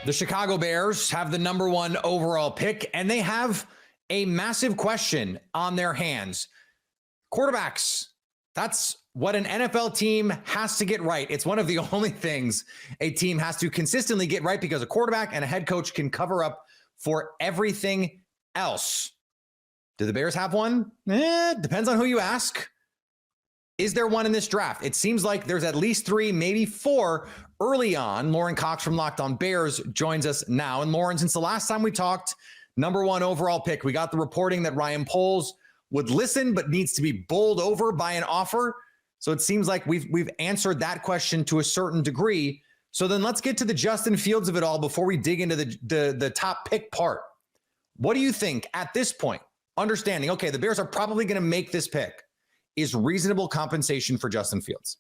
The Chicago Bears have the number 1 overall pick, and they have a massive question on their hands. Quarterbacks. That's what an NFL team has to get right. It's one of the only things a team has to consistently get right, because a quarterback and a head coach can cover up for everything else. Do the Bears have one? Depends on who you ask. Is there one in this draft? It seems like there's at least 3, maybe 4 early on. Lorin Cox from Locked On Bears joins us now. And Lorin, since the last time we talked, number 1 overall pick, we got the reporting that Ryan Poles would listen, but needs to be bowled over by an offer. So it seems like we've answered that question to a certain degree. So then let's get to the Justin Fields of it all before we dig into the top pick part. What do you think at this point, understanding, okay, the Bears are probably going to make this pick, is reasonable compensation for Justin Fields?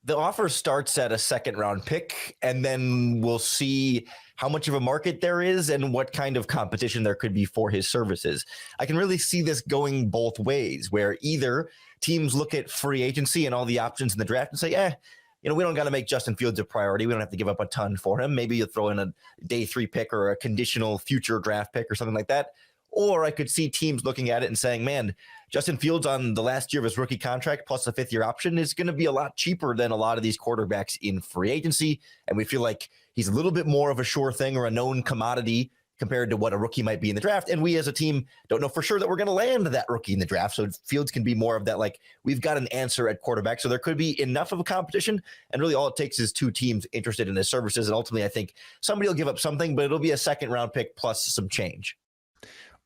The offer starts at a 2nd-round pick, and then we'll see how much of a market there is and what kind of competition there could be for his services. I can really see this going both ways, where either teams look at free agency and all the options in the draft and say, we don't got to make Justin Fields a priority. We don't have to give up a ton for him. Maybe you throw in a day 3 pick or a conditional future draft pick or something like that. Or I could see teams looking at it and saying, man, Justin Fields on the last year of his rookie contract plus a 5th-year option is going to be a lot cheaper than a lot of these quarterbacks in free agency. And we feel like he's a little bit more of a sure thing or a known commodity compared to what a rookie might be in the draft. And we as a team don't know for sure that we're going to land that rookie in the draft. So Fields can be more of that, like, we've got an answer at quarterback. So there could be enough of a competition. And really all it takes is 2 teams interested in his services. And ultimately, I think somebody will give up something, but it'll be a 2nd-round pick plus some change.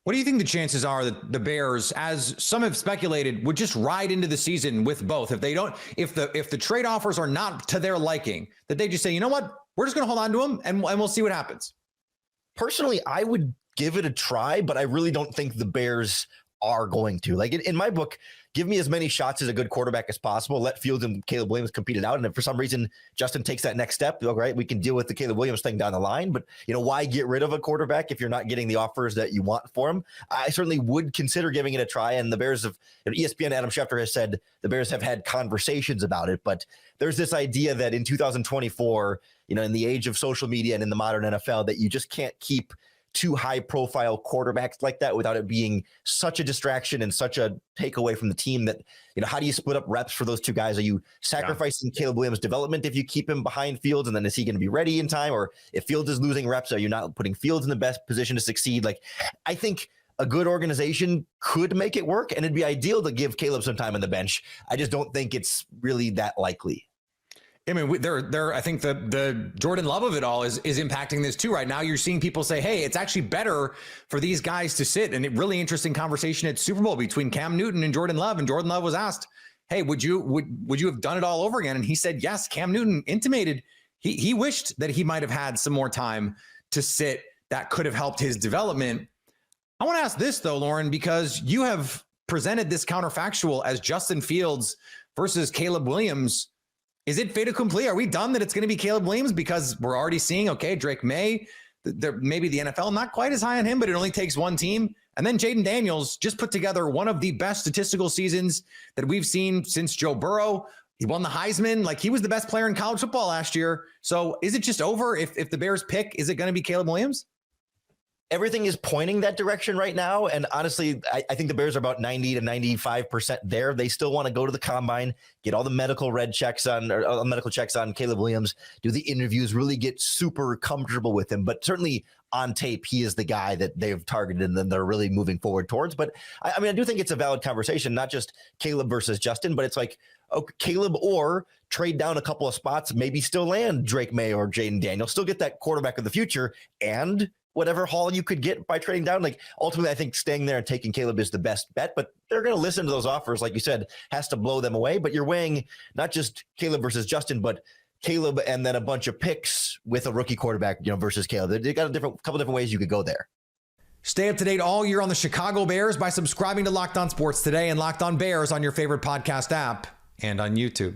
What do you think the chances are that the Bears, as some have speculated, would just ride into the season with both? If the trade offers are not to their liking, that they just say, you know what, we're just going to hold on to them and we'll see what happens? Personally, I would give it a try, but I really don't think the Bears are going to. Like in my book, give me as many shots as a good quarterback as possible. Let Fields and Caleb Williams compete it out. And if for some reason Justin takes that next step, all right, we can deal with the Caleb Williams thing down the line. But, why get rid of a quarterback if you're not getting the offers that you want for him? I certainly would consider giving it a try. And the Bears have, ESPN Adam Schefter has said the Bears have had conversations about it. But there's this idea that in 2024, in the age of social media and in the modern NFL, that you just can't keep 2 high-profile quarterbacks like that without it being such a distraction and such a takeaway from the team that, how do you split up reps for those 2 guys? Are you sacrificing Caleb Williams' development if you keep him behind Fields, and then is he going to be ready in time? Or if Fields is losing reps, are you not putting Fields in the best position to succeed? Like, I think a good organization could make it work, and it'd be ideal to give Caleb some time on the bench. I just don't think it's really that likely. I mean, I think the Jordan Love of it all is impacting this too. Right now, you're seeing people say, hey, it's actually better for these guys to sit. And a really interesting conversation at Super Bowl between Cam Newton and Jordan Love. And Jordan Love was asked, hey, would you have done it all over again? And he said, yes. Cam Newton intimated he wished that he might have had some more time to sit. That could have helped his development. I want to ask this, though, Lorin, because you have presented this counterfactual as Justin Fields versus Caleb Williams. Is it fait accompli? Are we done that it's going to be Caleb Williams? Because we're already seeing, okay, Drake May, maybe the NFL not quite as high on him, but it only takes 1 team. And then Jaden Daniels just put together one of the best statistical seasons that we've seen since Joe Burrow. He won the Heisman. Like, he was the best player in college football last year. So is it just over if the Bears pick? Is it going to be Caleb Williams? Everything is pointing that direction right now. And honestly, I think the Bears are about 90 to 95% there. They still want to go to the combine, get all the medical checks on Caleb Williams, do the interviews, really get super comfortable with him. But certainly on tape, he is the guy that they've targeted and then they're really moving forward towards. But I do think it's a valid conversation, not just Caleb versus Justin, but it's like, okay, Caleb, or trade down a couple of spots, maybe still land Drake May or Jaden Daniels, still get that quarterback of the future and whatever haul you could get by trading down. Like, ultimately, I think staying there and taking Caleb is the best bet, but they're going to listen to those offers. Like you said, has to blow them away, but you're weighing not just Caleb versus Justin, but Caleb and then a bunch of picks with a rookie quarterback, versus Caleb. They got a couple different ways you could go there. Stay up to date all year on the Chicago Bears by subscribing to Locked On Sports Today and Locked On Bears on your favorite podcast app and on YouTube.